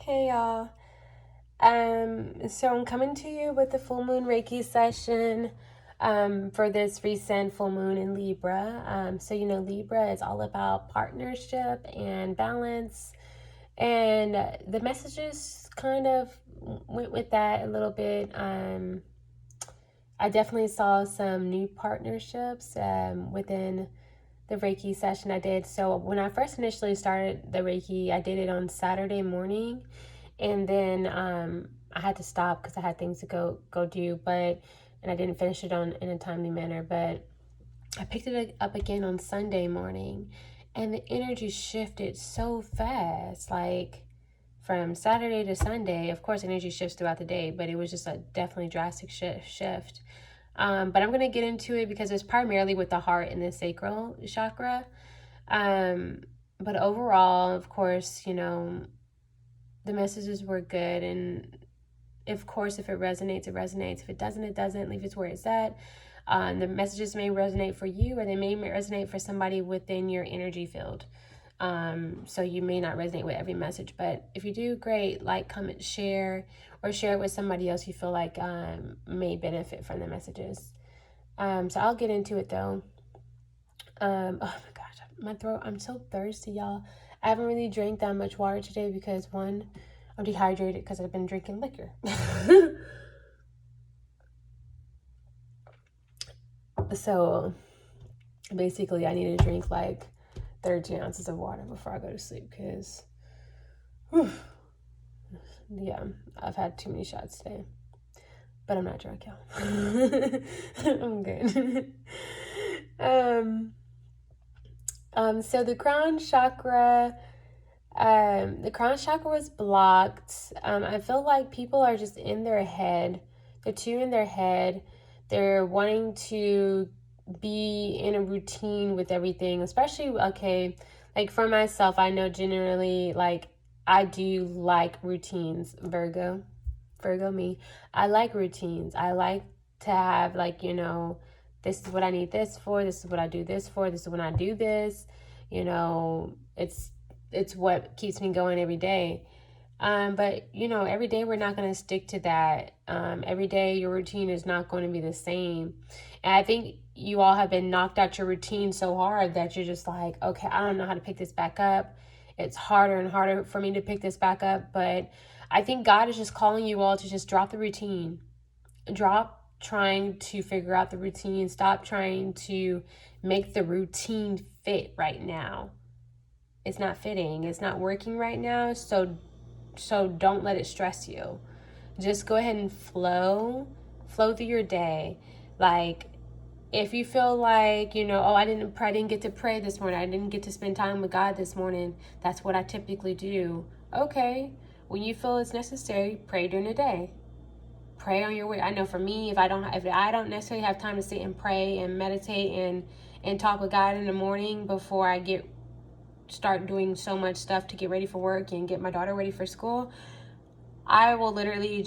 Hey y'all. So I'm coming to you with the full moon Reiki session for this recent full moon in Libra. Libra is all about partnership and balance, and the messages kind of went with that a little bit. I definitely saw some new partnerships within the Reiki session I did. So when I first initially started the Reiki, I did it on Saturday morning, and then I had to stop because I had things to go do, and I didn't finish it in a timely manner. But I picked it up again on Sunday morning, and the energy shifted so fast, like from Saturday to Sunday. Of course, energy shifts throughout the day, but it was just a definitely drastic shift. But I'm going to get into it because it's primarily with the heart and the sacral chakra. But overall, of course, the messages were good. And of course, if it resonates, it resonates. If it doesn't, it doesn't. Leave it where it's at. The messages may resonate for you, or they may resonate for somebody within your energy field. So you may not resonate with every message, but if you do, great. Like, comment, share, or share it with somebody else you feel like may benefit from the messages. So I'll get into it though. Oh my gosh, my throat, I'm so thirsty, y'all. I haven't really drank that much water today because one, I'm dehydrated because I've been drinking liquor. So basically I need to drink like 13 ounces of water before I go to sleep because, yeah, I've had too many shots today. But I'm not drunk, y'all. I'm good. So the crown chakra, was blocked. I feel like people are just in their head. They're too in their head. They're wanting to be in a routine with everything, especially, okay, like for myself, I know generally, like, I do like routines. Virgo me. I like routines. I like to have, like, this is what I need this for, this is what I do this for, this is when I do this. It's what keeps me going every day. But every day we're not going to stick to that. Every day your routine is not going to be the same. And I think you all have been knocked out your routine so hard that you're just like, okay, I don't know how to pick this back up. It's harder and harder for me to pick this back up. But I think God is just calling you all to just drop the routine. Drop trying to figure out the routine. Stop trying to make the routine fit right now. It's not fitting. It's not working right now. So don't let it stress you. Just go ahead and flow through your day. Like, if you feel like, I didn't get to pray this morning, I didn't get to spend time with God this morning, that's what I typically do. Okay, when you feel it's necessary, pray during the day. Pray on your way. I know for me, if I don't necessarily have time to sit and pray and meditate and talk with God in the morning before I start doing so much stuff to get ready for work and get my daughter ready for school, I will literally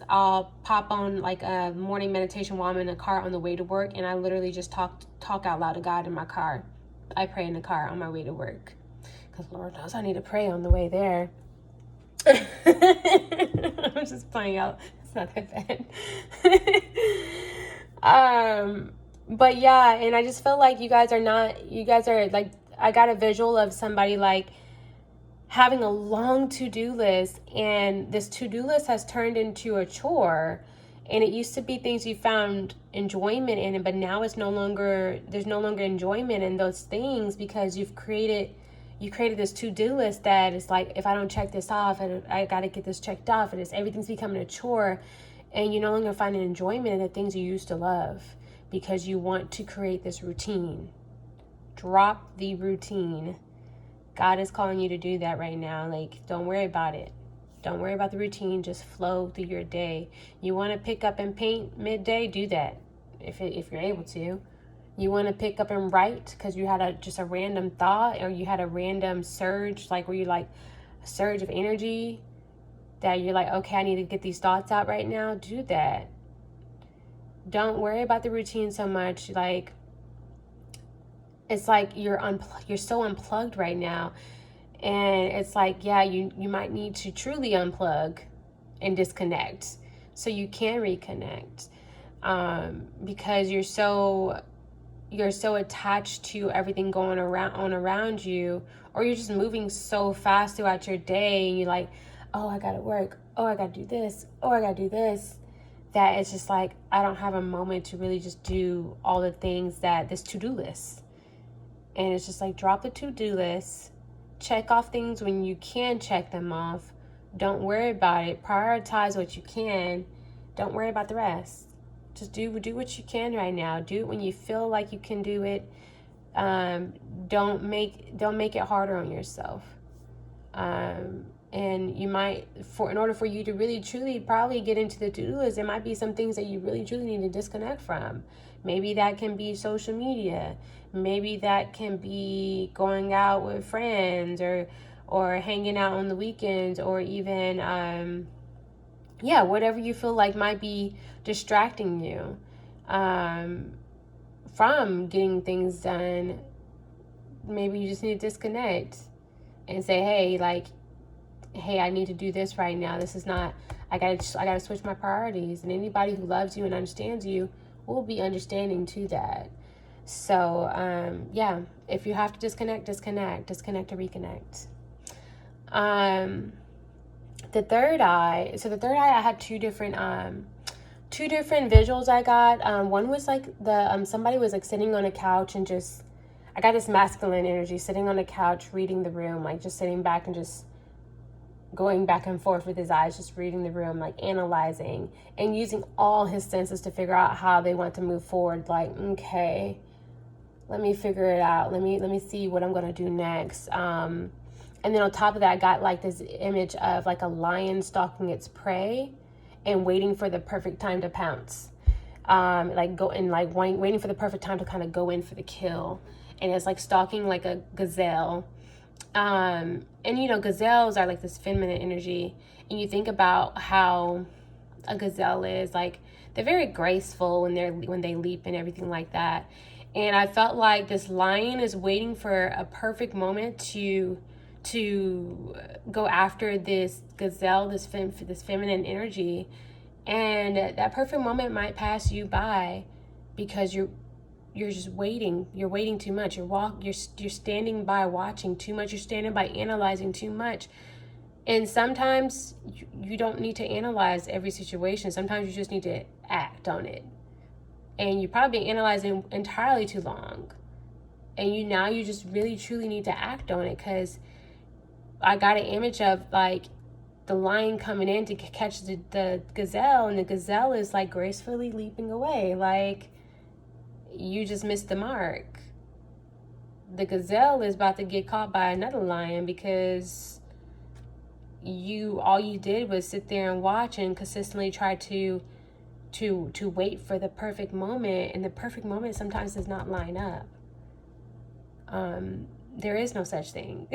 I'll pop on like a morning meditation while I'm in the car on the way to work, and I literally just talk out loud to God in my car. I pray in the car on my way to work because Lord knows I need to pray on the way there. I'm just playing out. It's not that bad. But yeah, and I just feel like you guys are like, I got a visual of somebody like having a long to-do list, and this to-do list has turned into a chore, and it used to be things you found enjoyment in, but now there's no longer enjoyment in those things because you created this to-do list that is like, if I don't check this off, and I got to get this checked off, and everything's becoming a chore, and you no longer find an enjoyment in the things you used to love because you want to create this routine. Drop the routine. God is calling you to do that right now. Like, don't worry about it. Don't worry about the routine. Just flow through your day. You want to pick up and paint midday? Do that if you're able to. You want to pick up and write because you had just a random thought, or you had a random surge, like where you like a surge of energy that you're like, okay, I need to get these thoughts out right now. Do that. Don't worry about the routine so much. Like, it's like you're so unplugged right now, And it's like, yeah, you might need to truly unplug and disconnect so you can reconnect, because you're so attached to everything going around you, or you're just moving so fast throughout your day, and you're like, oh, I gotta work, oh, I gotta do this, oh, I gotta do this, that it's just like, I don't have a moment to really just do all the things that this to-do list. And it's just like, drop the to-do list, check off things when you can check them off, don't worry about it, prioritize what you can, don't worry about the rest. Just do what you can right now. Do it when you feel like you can do it. Don't make it harder on yourself. And you might, in order for you to really truly probably get into the to-do list, there might be some things that you really truly need to disconnect from. Maybe that can be social media. Maybe that can be going out with friends, or hanging out on the weekends, or even whatever you feel like might be distracting you from getting things done. Maybe you just need to disconnect and say, hey, I need to do this right now. This is not, I gotta switch my priorities. And anybody who loves you and understands you will be understanding to that. So if you have to disconnect or reconnect. The third eye, I had two different visuals I got. One was like somebody was like sitting on a couch, and just, I got this masculine energy, sitting on a couch, reading the room, like just sitting back and just going back and forth with his eyes, just reading the room, like analyzing and using all his senses to figure out how they want to move forward. Like, okay, let me figure it out. Let me see what I'm going to do next. And then on top of that, I got like this image of like a lion stalking its prey and waiting for the perfect time to pounce. Waiting for the perfect time to kind of go in for the kill. And it's like stalking like a gazelle. And gazelles are like this feminine energy. And you think about how a gazelle is, like, they're very graceful when they leap and everything like that. And I felt like this lion is waiting for a perfect moment to go after this gazelle, this feminine energy. And that perfect moment might pass you by because you're just waiting. You're waiting too much. You're standing by watching too much. You're standing by analyzing too much. And sometimes you don't need to analyze every situation. Sometimes you just need to act on it. And you're probably analyzing entirely too long. And you just really truly need to act on it, because I got an image of like the lion coming in to catch the gazelle, and the gazelle is like gracefully leaping away. Like, you just missed the mark. The gazelle is about to get caught by another lion because all you did was sit there and watch and consistently try to wait for the perfect moment, and the perfect moment sometimes does not line up. There is no such thing.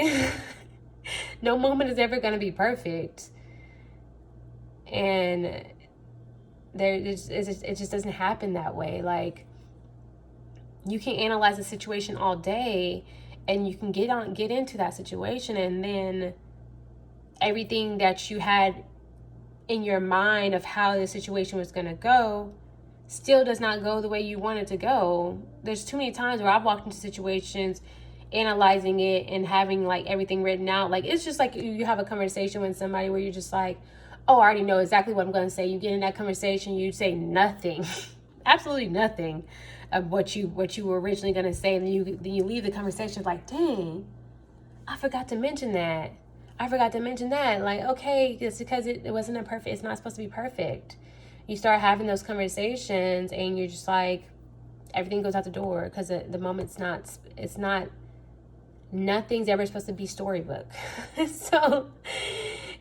No moment is ever going to be perfect. And it just doesn't happen that way. Like, you can analyze a situation all day, and you can get into that situation, and then everything that you had in your mind of how the situation was going to go still does not go the way you want it to go. There's too many times where I've walked into situations analyzing it and having like everything written out. Like, it's just like you have a conversation with somebody where you're just like, oh, I already know exactly what I'm going to say. You get in that conversation, you say nothing, absolutely nothing of what you were originally going to say. And then you leave the conversation like, dang, I forgot to mention that. Like, okay, it's because it wasn't it's not supposed to be perfect. You start having those conversations, and you're just like, everything goes out the door, because the moment's not, nothing's ever supposed to be storybook. So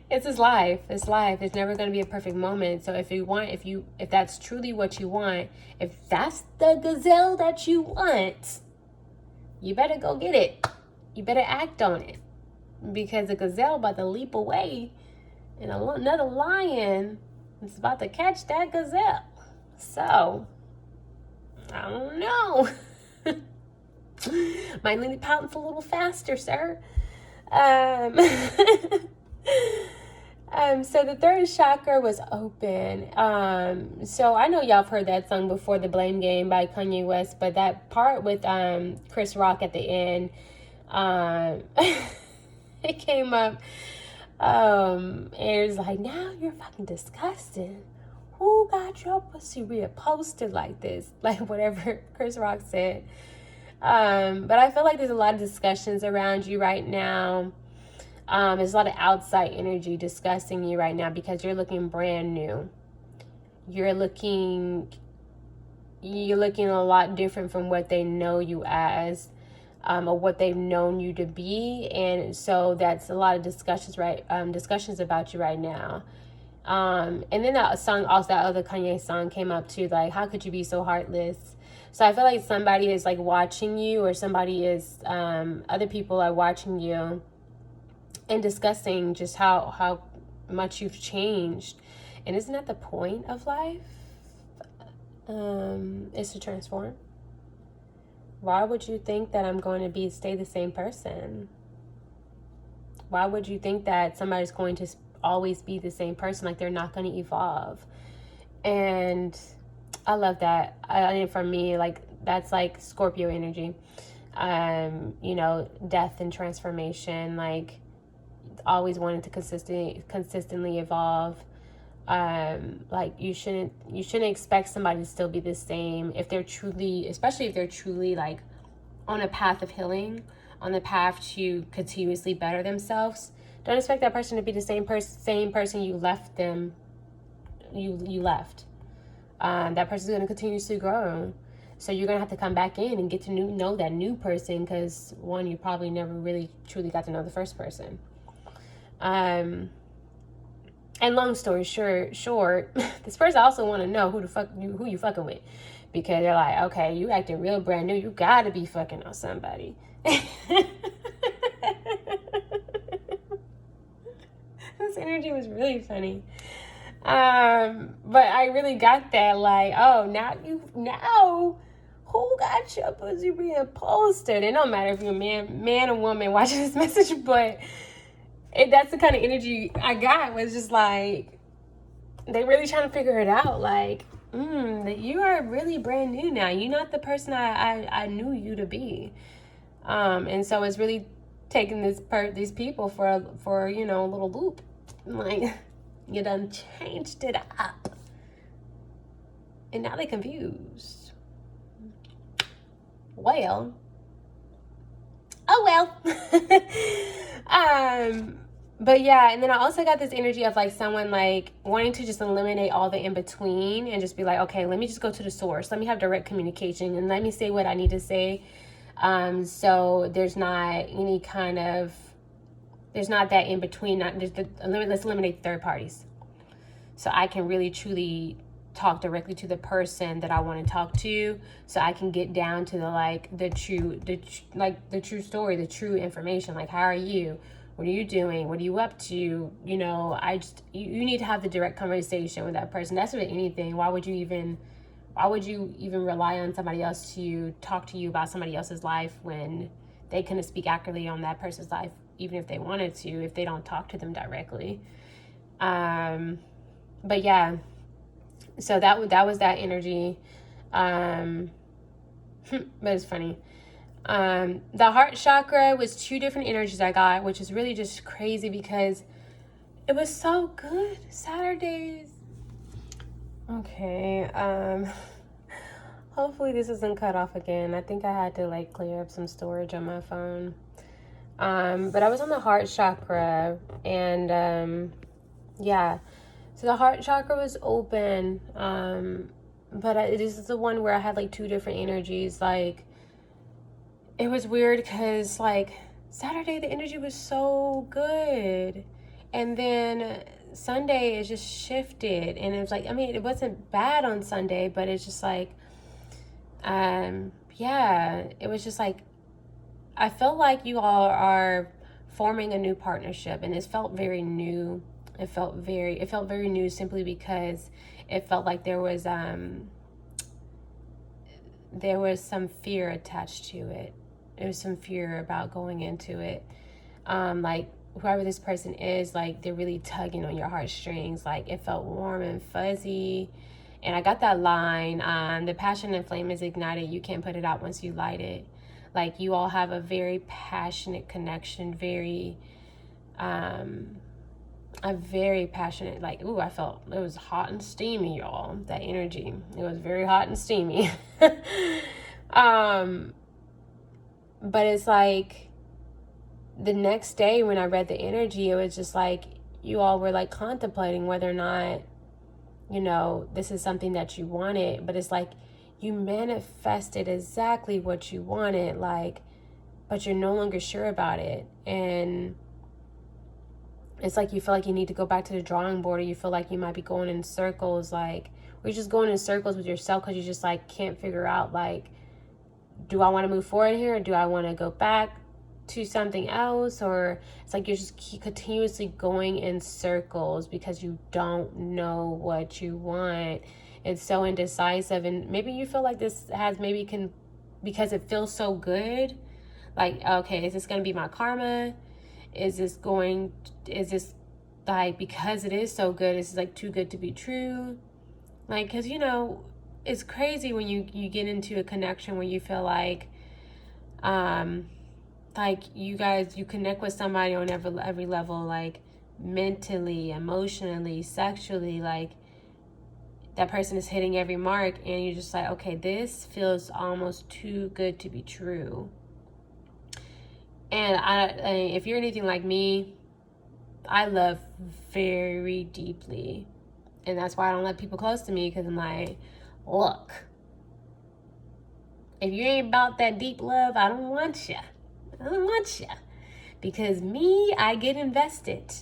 it's just life. It's life. It's never going to be a perfect moment. So if that's truly what you want, if that's the gazelle that you want, you better go get it. You better act on it, because a gazelle about to leap away, and another lion is about to catch that gazelle. So I don't know. Might need to pounce a little faster, sir. Um, so the third chakra was open. So I know y'all have heard that song before, "The Blame Game" by Kanye West, but that part with Chris Rock at the end, um, it came up. And it was like, now you're fucking disgusting. Who got your pussy reposted like this? Like whatever Chris Rock said. But I feel like there's a lot of discussions around you right now. There's a lot of outside energy discussing you right now because you're looking brand new. You're looking a lot different from what they know you as, or what they've known you to be. And so that's a lot of discussions about you right now. And then that song, also that other Kanye song came up too, like, how could you be so heartless? So I feel like somebody is like watching you, or somebody is, other people are watching you and discussing just how much you've changed. And isn't that the point of life? Is to transform. Why would you think that I'm going to stay the same person? Why would you think that somebody's going to always be the same person? Like, they're not going to evolve. And I love that. For me, like, that's like Scorpio energy. Death and transformation, like always wanting to consistently evolve. Like you shouldn't expect somebody to still be the same if they're truly, especially if they're truly like on a path of healing, on the path to continuously better themselves. Don't expect that person to be the same person you left them. You left. That person's going to continuously grow. So you're going to have to come back in and get to know that new person, because one, you probably never really truly got to know the first person. And long story short, this person also want to know who you fucking with, because they're like, okay, you acting real brand new, you got to be fucking on somebody. This energy was really funny. But I really got that, like, oh, now who got your pussy being posted? It don't matter if you're a man or woman watching this message, but that's the kind of energy I got. Was just like, they really trying to figure it out, like, that you are really brand new now. You're not the person I knew you to be. And so it's really taking these people for a little loop. Like, you done changed it up, and now they confused. Well, oh well. But yeah, and then I also got this energy of like someone like wanting to just eliminate all the in between and just be like, okay, let me just go to the source. Let me have direct communication and let me say what I need to say. So there's not that in between. Let's eliminate third parties, so I can really truly talk directly to the person that I want to talk to, so I can get down to the true story, the true information. Like, how are you? What are you doing? What are you up to? You need to have the direct conversation with that person. That's with anything. Why would you even rely on somebody else to talk to you about somebody else's life when they couldn't speak accurately on that person's life, even if they wanted to, if they don't talk to them directly? But yeah, so that was that energy. But it's funny. The heart chakra was 2 different energies I got, which is really just crazy because it was so good. Saturdays. Okay. Hopefully this isn't cut off again. I think I had to like clear up some storage on my phone. But I was on the heart chakra, and yeah. So the heart chakra was open, but this is the one where I had like 2 different energies. Like, it was weird because like Saturday the energy was so good, and then Sunday it just shifted, and it was like, I mean, it wasn't bad on Sunday, but it's just like, yeah, it was just like, I felt like you all are forming a new partnership, and it felt very new. It felt very new simply because it felt like there was some fear attached to it. There was some fear about going into it. Like whoever this person is, like they're really tugging on your heartstrings. Like it felt warm and fuzzy. And I got that line, the passion and flame is ignited. You can't put it out once you light it. Like you all have a very passionate connection, a very passionate, like, ooh, I felt it was hot and steamy, y'all. That energy, it was very hot and steamy. But it's like the next day when I read the energy, it was just like you all were like contemplating whether or not, you know, this is something that you wanted. But it's like you manifested exactly what you wanted, like, but you're no longer sure about it. And it's like you feel like you need to go back to the drawing board, or you feel like you might be going in circles, like, or you're just going in circles with yourself because you just like can't figure out, like, do I want to move forward here, or do I want to go back to something else? Or it's like you're just continuously going in circles because you don't know what you want. It's so indecisive. And maybe you feel like this has because it feels so good, like, okay, is this going to be my karma? Is this like, because it is so good, it's like too good to be true? Like, because, you know, it's crazy when you get into a connection where you feel like you connect with somebody on every level, like mentally, emotionally, sexually, like that person is hitting every mark, and you're just like, okay, this feels almost too good to be true. And if you're anything like me, I love very deeply. And that's why I don't let people close to me, because I'm like, look, if you ain't about that deep love, I don't want you. I don't want you. Because me, I get invested.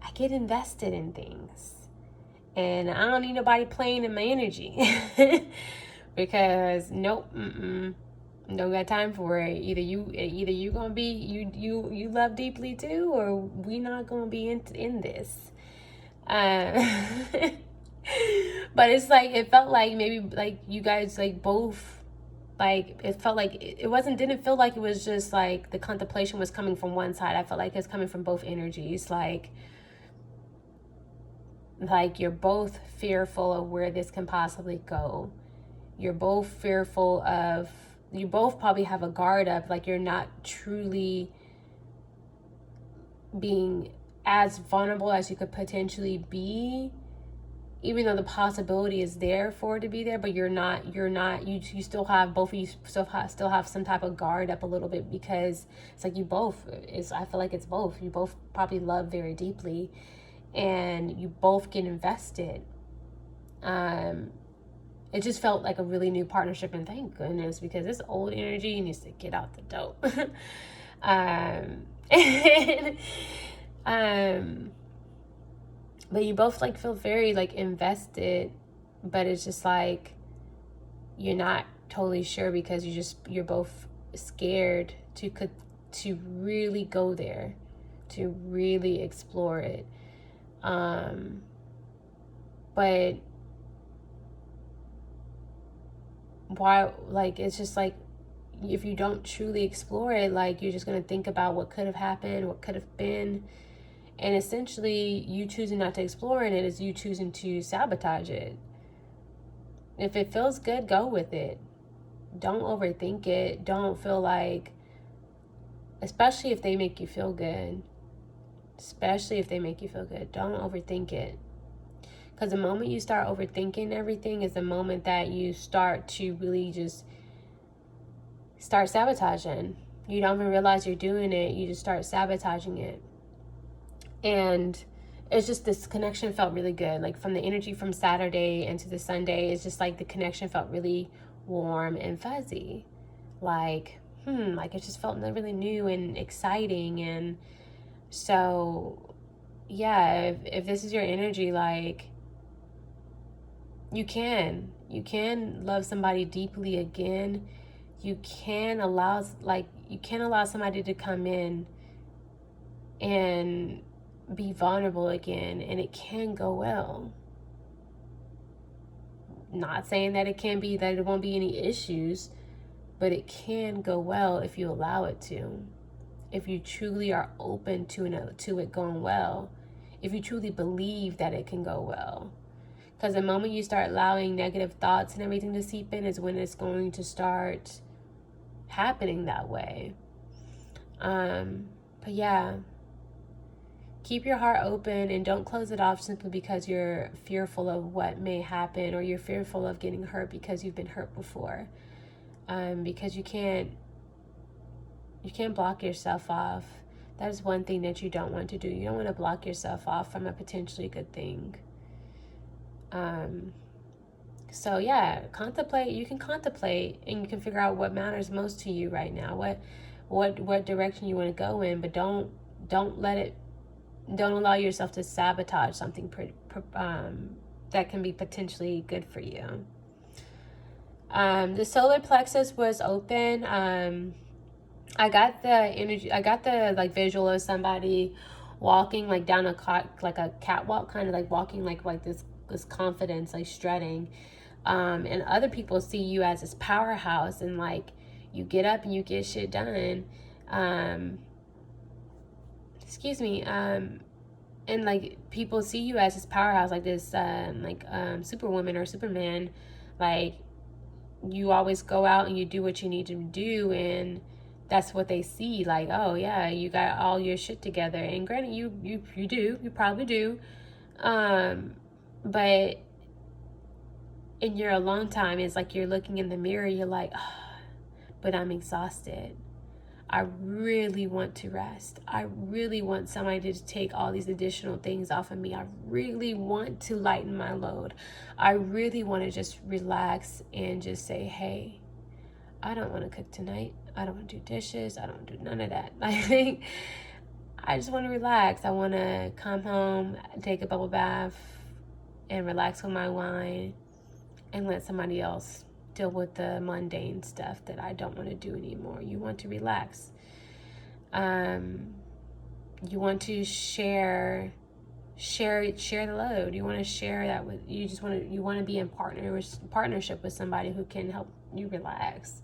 I get invested in things. And I don't need nobody playing in my energy. Because nope, don't got time for it. Either you gonna be you love deeply too, or we not gonna be in this. But it's like it felt like maybe like you guys like both, like it felt like didn't feel like it was just like the contemplation was coming from one side. I felt like it's coming from both energies. Like you're both fearful of where this can possibly go. You're both fearful of, you both probably have a guard up, like you're not truly being as vulnerable as you could potentially be, even though the possibility is there for it to be there, but you still have, both of you still have some type of guard up a little bit, because it's like I feel like it's both. You both probably love very deeply, and you both get invested. It just felt like a really new partnership, and thank goodness, because this old energy needs to get out the dope. But you both like feel very like invested, but it's just like you're not totally sure, because you're both scared to really go there, to really explore it. But why, like, it's just like, if you don't truly explore it, like, you're just going to think about what could have happened, what could have been. And essentially, you choosing not to explore it is you choosing to sabotage it. If it feels good, go with it. Don't overthink it. Don't feel like, especially if they make you feel good. Especially if they make you feel good. Don't overthink it. Because the moment you start overthinking everything is the moment that you start to really just start sabotaging. You don't even realize you're doing it. You just start sabotaging it. And it's just, this connection felt really good. Like from the energy from Saturday into the Sunday, it's just like the connection felt really warm and fuzzy. Like it just felt really new and exciting. And so yeah, if this is your energy, like you can love somebody deeply again. You can allow somebody to come in and be vulnerable again, and it can go well. Not saying that it won't be any issues, but it can go well if you allow it to. if you truly are open to it going well, if you truly believe that it can go well. Because the moment you start allowing negative thoughts and everything to seep in is when it's going to start happening that way. But yeah, keep your heart open and don't close it off simply because you're fearful of what may happen, or you're fearful of getting hurt because you've been hurt before. Because you can't block yourself off. That is one thing that you don't want to do. You don't want to block yourself off from a potentially good thing. So yeah, contemplate. You can contemplate and you can figure out what matters most to you right now. What direction you want to go in, but don't allow yourself to sabotage something that can be potentially good for you. The solar plexus was open. I got the energy. I got the like visual of somebody walking like down a catwalk, kind of like walking like this confidence, like strutting. And other people see you as this powerhouse, and like you get up and you get shit done. And like people see you as this powerhouse, like this superwoman or superman. Like you always go out and you do what you need to do, and that's what they see. Like, oh yeah, you got all your shit together. And granted, you probably do. But in your alone time, it's like you're looking in the mirror, you're like, oh, but I'm exhausted. I really want to rest. I really want somebody to take all these additional things off of me. I really want to lighten my load. I really want to just relax and just say, hey, I don't want to cook tonight. I don't want to do dishes. I don't want to do none of that. Like, I just want to relax. I want to come home, take a bubble bath, and relax with my wine, and let somebody else deal with the mundane stuff that I don't want to do anymore. You want to relax. You want to share the load. You want to share that with you want to be in partnership with somebody who can help you relax.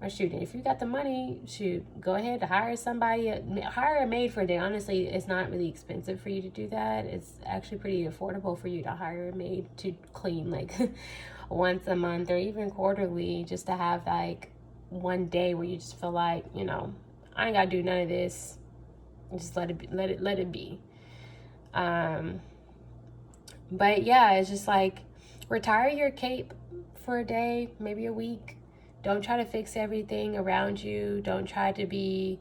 Or shoot, if you got the money, go ahead to hire somebody. Hire a maid for a day. Honestly, it's not really expensive for you to do that. It's actually pretty affordable for you to hire a maid to clean like once a month or even quarterly, just to have like one day where you just feel like, I ain't gotta do none of this. Just let it be. But yeah, it's just like retire your cape for a day, maybe a week. Don't try to fix everything around you. Don't try to be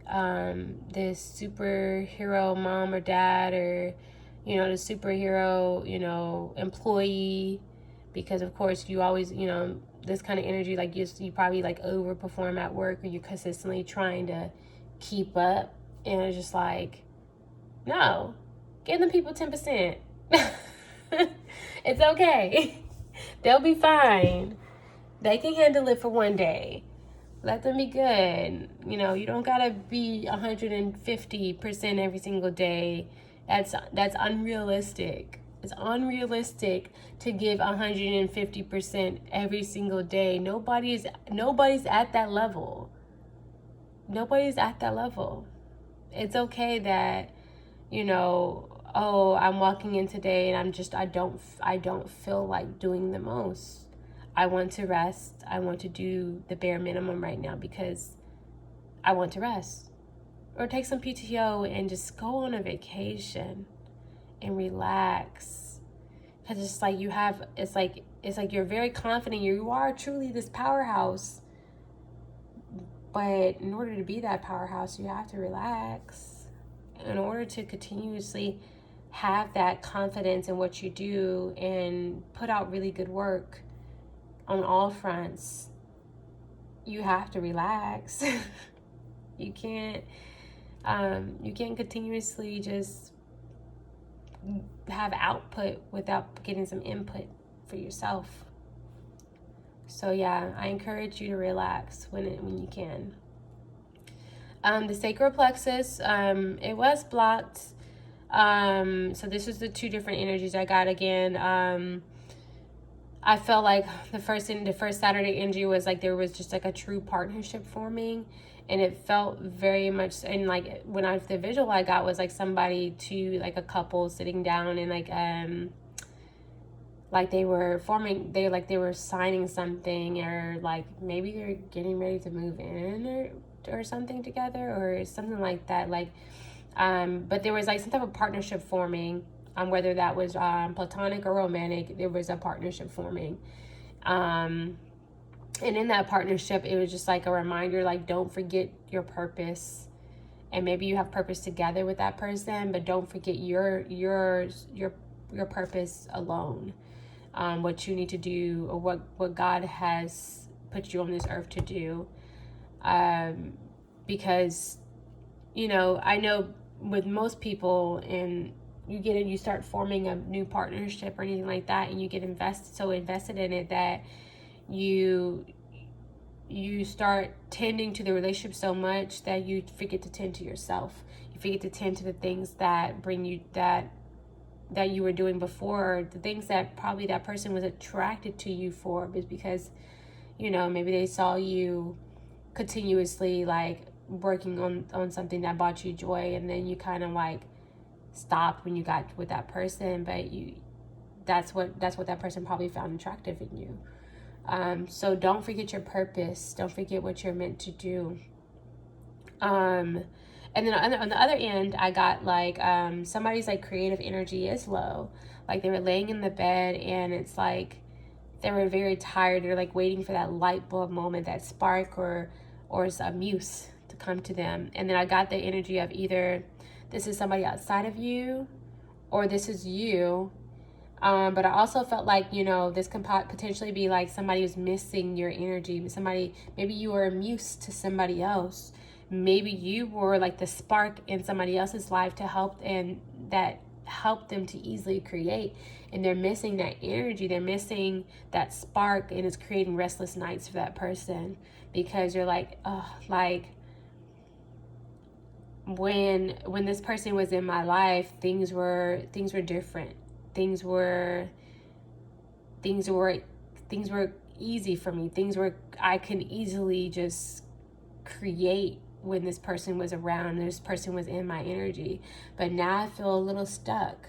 this superhero mom or dad, or the superhero employee, because of course you always this kind of energy, like you probably like overperform at work, or you're consistently trying to keep up, and it's just like, no, give them people 10%. It's okay. They'll be fine. They can handle it for one day. Let them be good. You don't gotta be 150% every single day. That's unrealistic. It's unrealistic to give 150% every single day. Nobody's at that level. Nobody's at that level. It's okay that, oh, I'm walking in today and I don't feel like doing the most. I want to rest. I want to do the bare minimum right now because I want to rest. Or take some PTO and just go on a vacation and relax. Because it's like it's like you're very confident. You are truly this powerhouse. But in order to be that powerhouse, you have to relax. In order to continuously have that confidence in what you do and put out really good work on all fronts, you have to relax. You can't continuously just have output without getting some input for yourself. So yeah, I encourage you to relax when you can. The sacral plexus, it was blocked. So this was the two different energies I got again. I felt like the first Saturday energy was like there was just like a true partnership forming, And it felt very much, and like when the visual I got was like somebody like a couple sitting down and like they were they were signing something, or like maybe they're getting ready to move in or something together or something like that. Like, but there was like some type of partnership forming, whether that was platonic or romantic. There was a partnership forming. And in that partnership, it was just like a reminder, like, don't forget your purpose. And maybe you have purpose together with that person, but don't forget your purpose alone. What you need to do, or what God has put you on this earth to do. Because, you know, I know with most people, and you start forming a new partnership or anything like that, and you get invested in it that you start tending to the relationship so much that you forget to tend to yourself. You forget to tend to the things that bring you that you were doing before, the things that probably that person was attracted to you for, is because, you know, maybe they saw you continuously like working on something that brought you joy, and then you kind of like stopped when you got with that person, but that's what that person probably found attractive in you. So don't forget your purpose. Don't forget what you're meant to do. And then on the other end, I got like somebody's like creative energy is low. Like they were laying in the bed, and it's like they were very tired. They're like waiting for that light bulb moment, that spark or a muse to come to them. And then I got the energy of either this is somebody outside of you, or this is you. But I also felt like, you know, this can potentially be like somebody who's missing your energy. Maybe you were a muse to somebody else. Maybe you were like the spark in somebody else's life to help, and that helped them to easily create. And they're missing that energy. They're missing that spark, and it's creating restless nights for that person, because you're like, oh, like when this person was in my life, things were different. Things were easy for me. I can easily just create when this person was around, this person was in my energy. But now I feel a little stuck.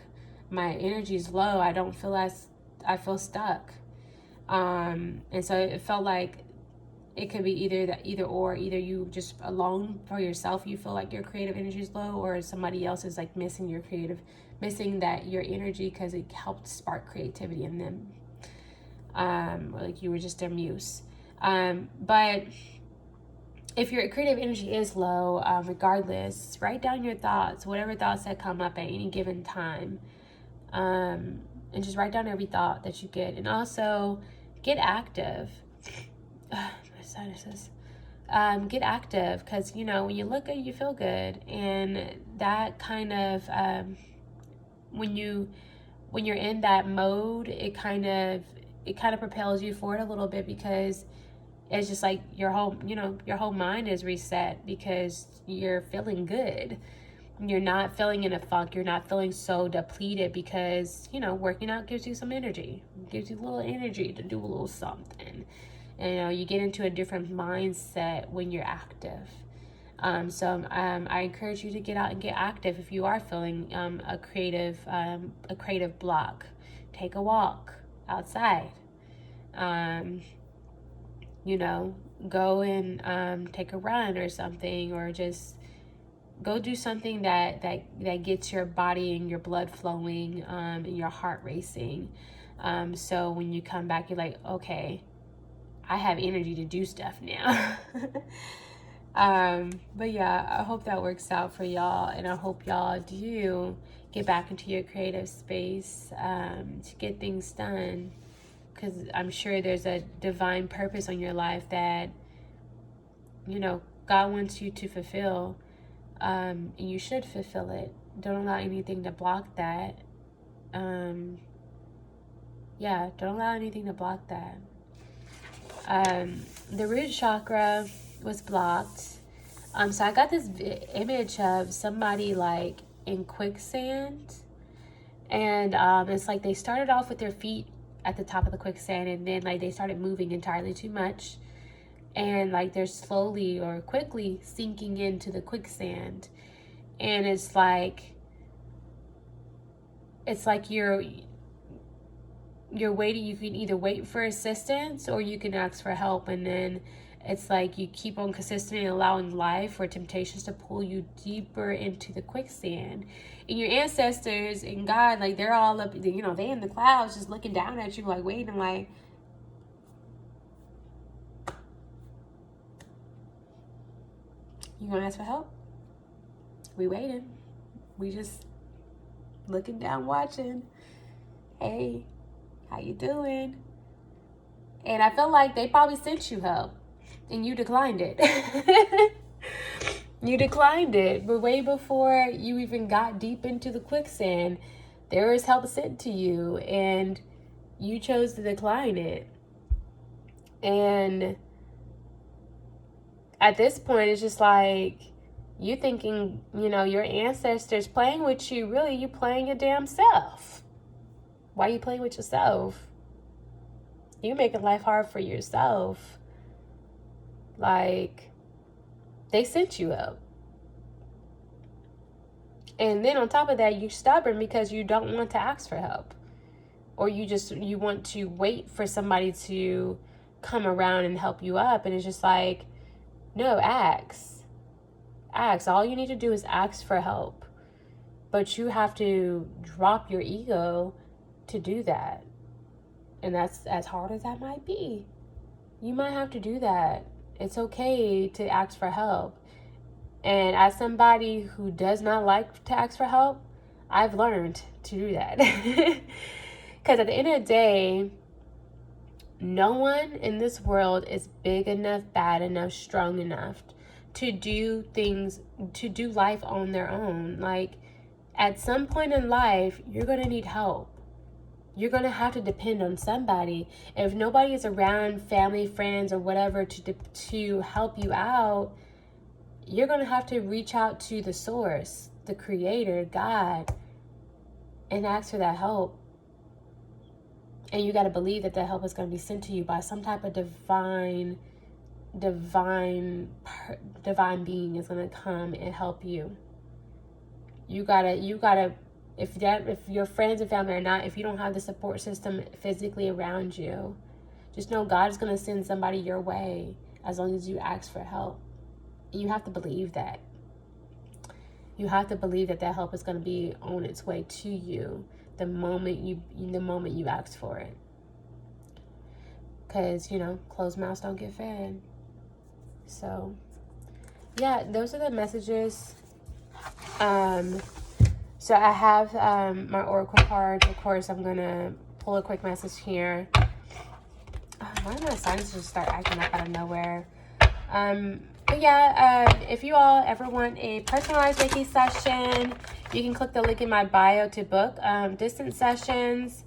My energy is low. I feel stuck. And so it felt like it could be either you just alone for yourself, you feel like your creative energy is low, or somebody else is like missing your energy, because it helped spark creativity in them. Or like you were just their muse. But if your creative energy is low, regardless, write down your thoughts, whatever thoughts that come up at any given time. And just write down every thought that you get. And also get active. My sinuses. Get active, because, you know, when you look good, you feel good. And that kind of, when you're in that mode, it kind of propels you forward a little bit, because it's just like your whole mind is reset, because you're feeling good. You're not feeling in a funk. You're not feeling so depleted, because, you know, working out gives you some energy. It gives you a little energy to do a little something. And, you know, you get into a different mindset when you're active. So I encourage you to get out and get active. If you are feeling a creative block, take a walk outside. You know, go and take a run or something, or just go do something that gets your body and your blood flowing, and your heart racing. So when you come back, you're like, okay, I have energy to do stuff now. But yeah, I hope that works out for y'all, and I hope y'all do get back into your creative space, to get things done, because I'm sure there's a divine purpose on your life that, you know, God wants you to fulfill, and you should fulfill it. Don't allow anything to block that. Don't allow anything to block that. The root chakra was blocked. So I got this image of somebody like in quicksand, and it's like they started off with their feet at the top of the quicksand, and then like they started moving entirely too much, and like they're slowly or quickly sinking into the quicksand. And it's like you're waiting. You can either wait for assistance or you can ask for help, and then it's like you keep on consistently allowing life or temptations to pull you deeper into the quicksand. And your ancestors and God, like they're all up, you know, they in the clouds just looking down at you, like waiting, like, you gonna ask for help? We waiting. We just looking down, watching. Hey, how you doing? And I feel like they probably sent you help and you declined it. You declined it. But way before you even got deep into the quicksand, there was help sent to you and you chose to decline it. And at this point, it's just like you thinking, you know, your ancestors playing with you. Really, you playing your damn self. Why are you playing with yourself? You making life hard for yourself. Like, they sent you up. And then on top of that, you're stubborn because you don't want to ask for help. Or you want to wait for somebody to come around and help you up. And it's just like, no, ask. Ask. All you need to do is ask for help. But you have to drop your ego to do that. And that's as hard as that might be. You might have to do that. It's okay to ask for help. And as somebody who does not like to ask for help, I've learned to do that. Because at the end of the day, no one in this world is big enough, bad enough, strong enough to do things, to do life on their own. Like, at some point in life, you're going to need help. You're going to have to depend on somebody. If nobody is around, family, friends, or whatever, to help you out, you're going to have to reach out to the source, the creator, God, and ask for that help. And you got to believe that help is going to be sent to you by some type of divine being is going to come and help you. You gotta, if your friends and family are not, if you don't have the support system physically around you, just know God is going to send somebody your way as long as you ask for help. You have to believe that. You have to believe that help is going to be on its way to you the moment you ask for it. Because, you know, closed mouths don't get fed. So, yeah, those are the messages. So I have my oracle cards. Of course, I'm going to pull a quick message here. Why do my signs just start acting up out of nowhere? But yeah, if you all ever want a personalized Reiki session, you can click the link in my bio to book distance sessions.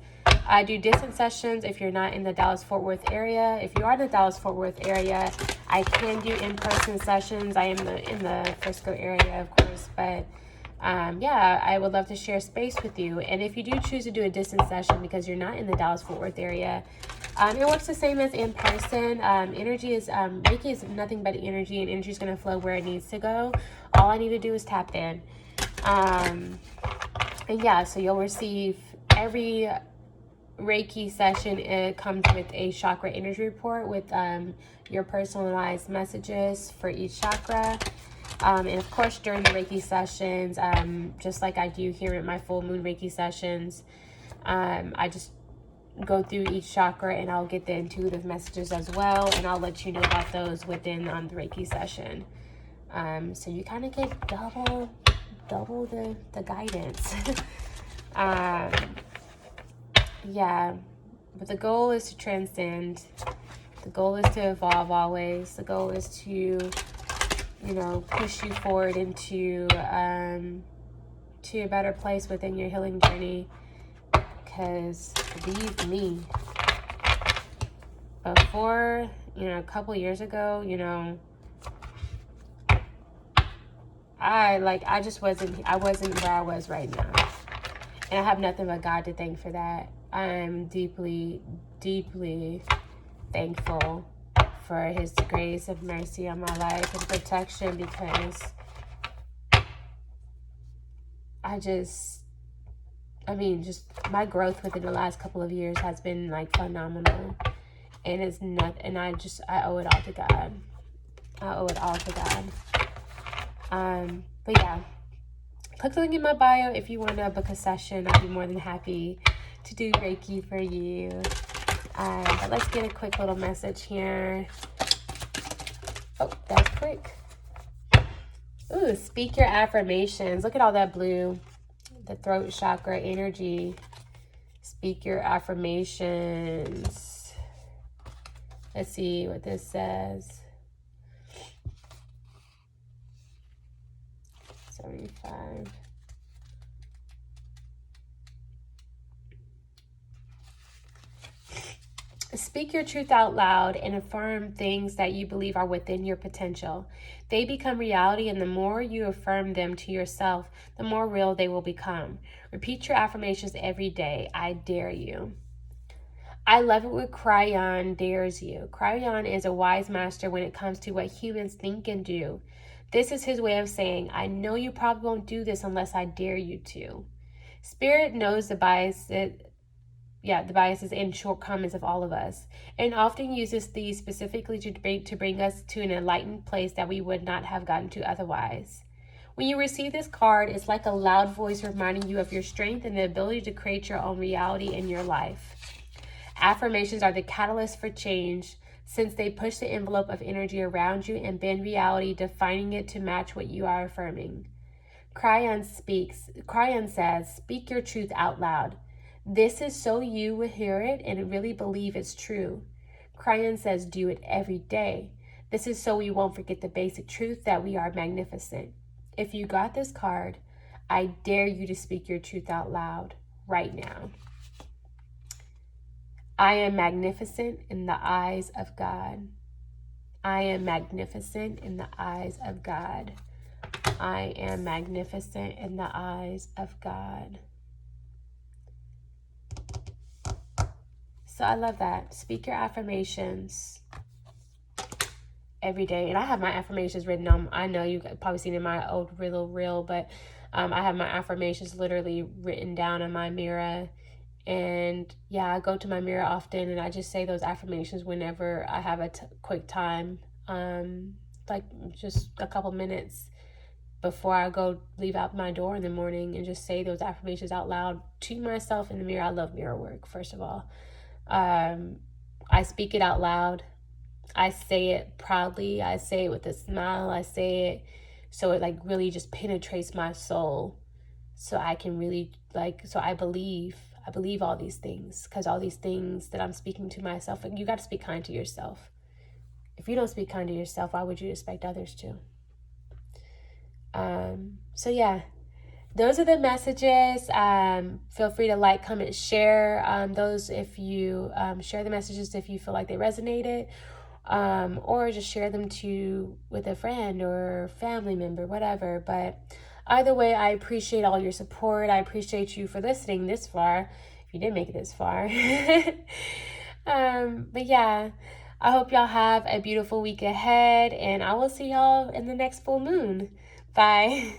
I do distance sessions if you're not in the Dallas-Fort Worth area. If you are in the Dallas-Fort Worth area, I can do in-person sessions. I am in the Frisco area, of course, but yeah, I would love to share space with you. And if you do choose to do a distance session because you're not in the Dallas-Fort Worth area, it works the same as in person. Energy is, Reiki is nothing but energy, and energy is going to flow where it needs to go. All I need to do is tap in. And yeah, so you'll receive every Reiki session. It comes with a chakra energy report with your personalized messages for each chakra. And of course, during the Reiki sessions, just like I do here at my full moon Reiki sessions, I just go through each chakra and I'll get the intuitive messages as well, and I'll let you know about those within the Reiki session. So you kind of get double the guidance. Yeah, but the goal is to transcend. The goal is to evolve always. The goal is to, you know, push you forward into to a better place within your healing journey. Because believe me, before, you know, a couple years ago, you know, I wasn't where I was right now. And I have nothing but God to thank for that. I'm deeply, deeply thankful for his grace of mercy on my life and protection, because just my growth within the last couple of years has been like phenomenal. And it's not, and I owe it all to God. I owe it all to God. But yeah, click the link in my bio if you want to book a session. I'd be more than happy to do Reiki for you. But let's get a quick little message here. Oh, that's quick. Ooh, speak your affirmations. Look at all that blue. The throat chakra energy. Speak your affirmations. Let's see what this says. 75. Speak your truth out loud and affirm things that you believe are within your potential. They become reality, and the more you affirm them to yourself, the more real they will become. Repeat your affirmations every day. I dare you. I love it when Cryon dares you. Cryon is a wise master when it comes to what humans think and do. This is his way of saying, I know you probably won't do this unless I dare you to. Spirit knows the biases and shortcomings of all of us, and often uses these specifically to bring us to an enlightened place that we would not have gotten to otherwise. When you receive this card, it's like a loud voice reminding you of your strength and the ability to create your own reality in your life. Affirmations are the catalyst for change, since they push the envelope of energy around you and bend reality, defining it to match what you are affirming. Cryon says, speak your truth out loud. This is so you will hear it and really believe it's true. Cryon says, do it every day. This is so we won't forget the basic truth that we are magnificent. If you got this card, I dare you to speak your truth out loud right now. I am magnificent in the eyes of God. I am magnificent in the eyes of God. I am magnificent in the eyes of God. So I love that. Speak your affirmations every day. And I have my affirmations written on, I know you've probably seen in my old reel, but I have my affirmations literally written down in my mirror. And yeah, I go to my mirror often and I just say those affirmations whenever I have a quick time, like just a couple minutes before I leave out my door in the morning, and just say those affirmations out loud to myself in the mirror. I love mirror work, first of all. I speak it out loud. I say it proudly. I say it with a smile. I say it so it like really just penetrates my soul, so I can really so I believe all these things, because all these things that I'm speaking to myself, and you got to speak kind to yourself. If you don't speak kind to yourself, why would you expect others to? So yeah, those are the messages. Feel free to like, comment, share those if you share the messages if you feel like they resonated, or just share them with a friend or family member, whatever. But either way, I appreciate all your support. I appreciate you for listening this far, if you did make it this far. But yeah, I hope y'all have a beautiful week ahead, and I will see y'all in the next full moon. Bye.